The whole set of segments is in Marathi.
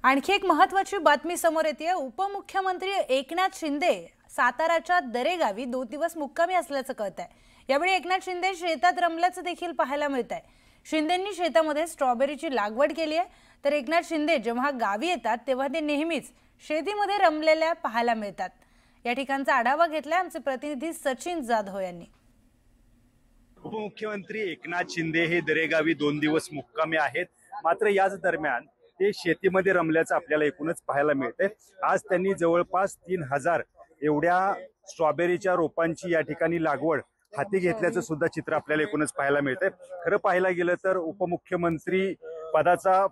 आणखी एक महत्त्वाची बातमी समोर येते। उपमुख्यमंत्री एकनाथ शिंदे साताराच्या दरेगावी 2 दिवस मुक्कामी असल्याचं कळतंय। यावेळी एकनाथ शिंदे शेतात रमल्याचं देखील पाहायला मिळतंय। शिंदेंनी शेतामध्ये स्ट्रॉबेरीची लागवड केली आहे, तर एकनाथ शिंदे जेव्हा गावी येतात तेव्हा ते नेहमीच शेतीमध्ये रमलेल्या पाहायला मिळतात। या ठिकाणचा आढावा घेतलाय आमचे प्रतिनिधी सचिन जाधव यांनी। उपमुख्यमंत्री एकनाथ शिंदे हे दरेगावी 2 दिवस मुक्कामी आहेत, मात्र याच दरम्यान ते शेतीमध्ये रमल्याचं आपल्याला एकूणच पाहायला मिळते। आज त्यांनी जवळपास 3000 एवढ्या स्ट्रॉबेरीच्या रोपांची या ठिकाणी लागवड हाती घेतल्याचं सुद्धा चित्र आपल्याला एकूणच पाहायला मिळते। खरं पाहायला गेलं तर उपमुख्यमंत्री पदाचा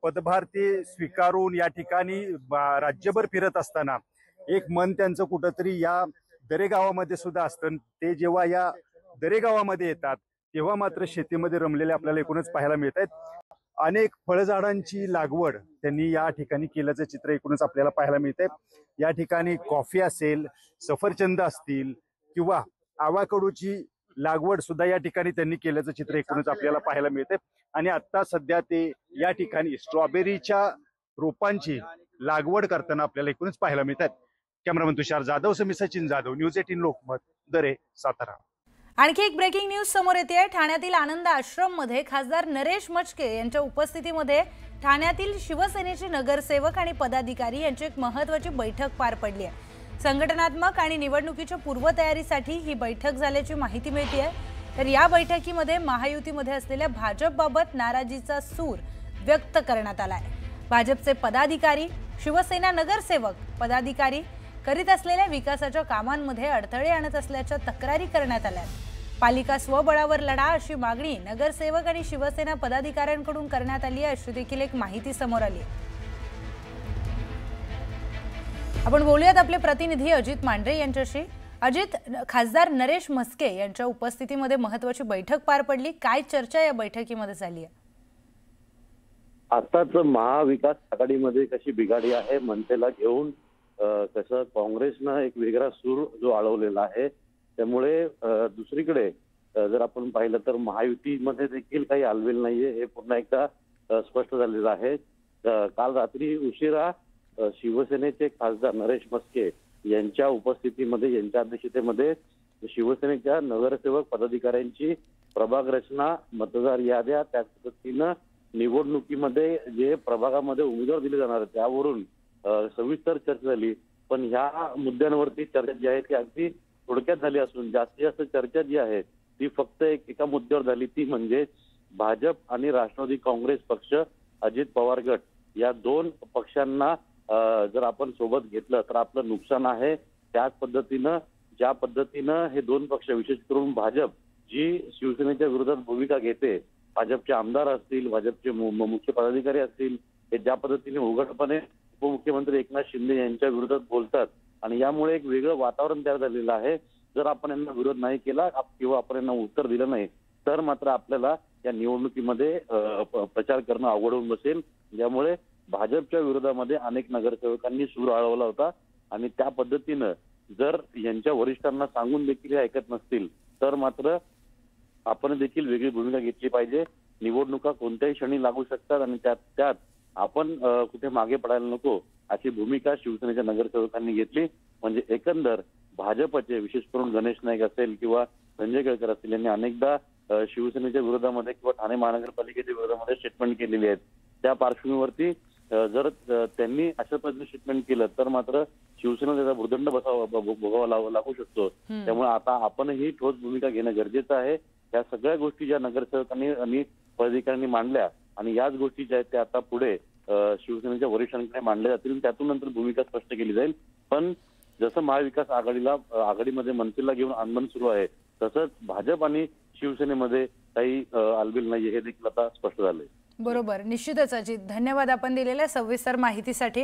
पदभार ते स्वीकारून या ठिकाणी राज्यभर फिरत असताना एक मन त्यांचं कुठंतरी या दरेगावामध्ये सुद्धा असतं। ते जेव्हा या दरेगावामध्ये येतात तेव्हा मात्र शेतीमध्ये रमलेले आपल्याला एकूणच पाहायला मिळत आहेत। अनेक फळझाडांची लागवड त्यांनी या ठिकाणी केल्याचं चित्र एकूणच आपल्याला पाहायला मिळते। या ठिकाणी कॉफी असेल, सफरचंद असतील किंवा आवाकडूची लागवड सुद्धा या ठिकाणी त्यांनी केल्याचं चित्र एकूणच आपल्याला पाहायला मिळते। आणि आता सध्या ते या ठिकाणी स्ट्रॉबेरीच्या रोपांची लागवड करताना आपल्याला एकूणच पाहायला मिळतात। कॅमेरामन तुषार जाधव समी सचिन जाधव, न्यूज 18 लोकमत, दरे, सातारा। आणखी एक ब्रेकिंग न्यूज समोर येते। ठाण्यातील आनंद आश्रम मध्ये खासदार नरेश मचके यांच्या उपस्थितीमध्ये ठाण्यातील शिवसेनेचे नगरसेवक आणि पदाधिकारी यांची एक महत्त्वाची बैठक पार पडली आहे। संघटनात्मक आणि निवडणुकीच्या पूर्वतयारीसाठी ही बैठक झाल्याची माहिती मिळते आहे। तर या बैठकीमध्ये महायुतीमध्ये असलेल्या भाजपबाबत नाराजीचा सूर व्यक्त करण्यात आला आहे। भाजपचे पदाधिकारी, शिवसेना नगरसेवक पदाधिकारी करीत असलेल्या विकासाच्या कामांमध्ये अडथळे आणत असल्याच्या तक्रारी करण्यात आल्या। पालिका स्वबळावर लढा अशी मागणी नगरसेवक आणि शिवसेना पदाधिकाऱ्यांकडून करण्यात आली आहे, अशी देखील एक माहिती समोर आली आहे। आपण बोलूयात आपले प्रतिनिधी अजित मांढरे यांच्याशी। अजित, खासदार नरेश मस्के यांच्या उपस्थितीमध्ये महत्त्वाची बैठक पार पडली, काय चर्चा या बैठकीमध्ये झाली आहे? आताच महाविकास आघाडीमध्ये कशी बिघाडी आहे मनसेला घेऊन कसं काँग्रेसनं एक वेगळा सूर जो आळवलेला आहे, त्यामुळे दुसरीकडे जर आपण पाहिलं तर महायुतीमध्ये देखील काही आलबेल नाहीये, हे पुन्हा एकदा स्पष्ट झालेलं आहे। काल रात्री उशिरा शिवसेनेचे खासदार नरेश मस्के यांच्या उपस्थितीमध्ये, यांच्या अध्यक्षतेमध्ये शिवसेनेच्या नगरसेवक पदाधिकाऱ्यांची प्रभाग रचना, मतदार याद्या, त्याच पद्धतीनं निवडणुकीमध्ये जे प्रभागामध्ये उमेदवार दिले जाणार त्यावरून सविस्तर चर्चा झाली। पण ह्या मुद्द्यांवरती चर्चा जी आहे ती अगदी थोडक्यात झाली असून जास्तीत जास्त चर्चा जी आहे ती फक्त एका मुद्द्यावर झाली, ती म्हणजे भाजप आणि राष्ट्रवादी काँग्रेस पक्ष, अजित पवार गट या 2 पक्षांना जर आपण सोबत घेतलं तर आपलं नुकसान आहे। त्याच पद्धतीनं ज्या पद्धतीनं हे 2 पक्ष, विशेष करून भाजप जी शिवसेनेच्या विरोधात भूमिका घेते, भाजपचे आमदार असतील, भाजपचे मुख्य पदाधिकारी असतील, हे ज्या पद्धतीने उघडपणे उपमुख्यमंत्री एकनाथ शिंदे यांच्या विरोधात बोलतात आणि यामुळे एक वेगळं वातावरण तयार झालेलं आहे। जर आपण यांना विरोध नाही केला किंवा आपण यांना उत्तर दिलं नाही तर मात्र आपल्याला या निवडणुकीमध्ये प्रचार करणं अवघड होऊन बसेल। यामुळे भाजपच्या विरोधामध्ये अनेक नगरसेवकांनी सूर आळवला होता आणि त्या पद्धतीनं जर यांच्या वरिष्ठांना सांगून देखील ऐकत नसतील तर मात्र आपण देखील वेगळी भूमिका घेतली पाहिजे। निवडणुका कोणत्याही क्षणी लागू शकतात आणि त्यात आपण कुठे मागे पडायला नको अशी भूमिका शिवसेनेच्या नगरसेवकांनी घेतली। म्हणजे एकंदर भाजपचे, विशेष करून गणेश नाईक असेल किंवा संजय केळकर असतील, यांनी अनेकदा शिवसेनेच्या विरोधामध्ये किंवा ठाणे महानगरपालिकेच्या विरोधामध्ये स्टेटमेंट केलेली आहेत। त्या पार्श्वभूमीवरती जर त्यांनी अशा पद्धतीने स्टेटमेंट केलं तर मात्र शिवसेना त्याचा भुर्दंड भोगावा लागू शकतो। त्यामुळे आता आपणही ठोस भूमिका घेणं गरजेचं आहे। या सगळ्या गोष्टी ज्या नगरसेवकांनी आणि पदाधिकाऱ्यांनी मांडल्या आणि याच गोष्टी ज्या आहेत त्या आता पुढे शिवसेनेच्या वरिष्ठांकडे मांडल्या जातील, त्यातून नंतर भूमिका स्पष्ट केली जाईल। पण जसं महाविकास आघाडीमध्ये मनसेला घेऊन आंदोलन सुरू आहे, तसंच भाजप आणि शिवसेनेमध्ये काही आलबेल नाहीये, हे देखील आता स्पष्ट झालंय। बरोबर, निश्चितच अजित, धन्यवाद आपण दिलेल्या सविस्तर माहितीसाठी।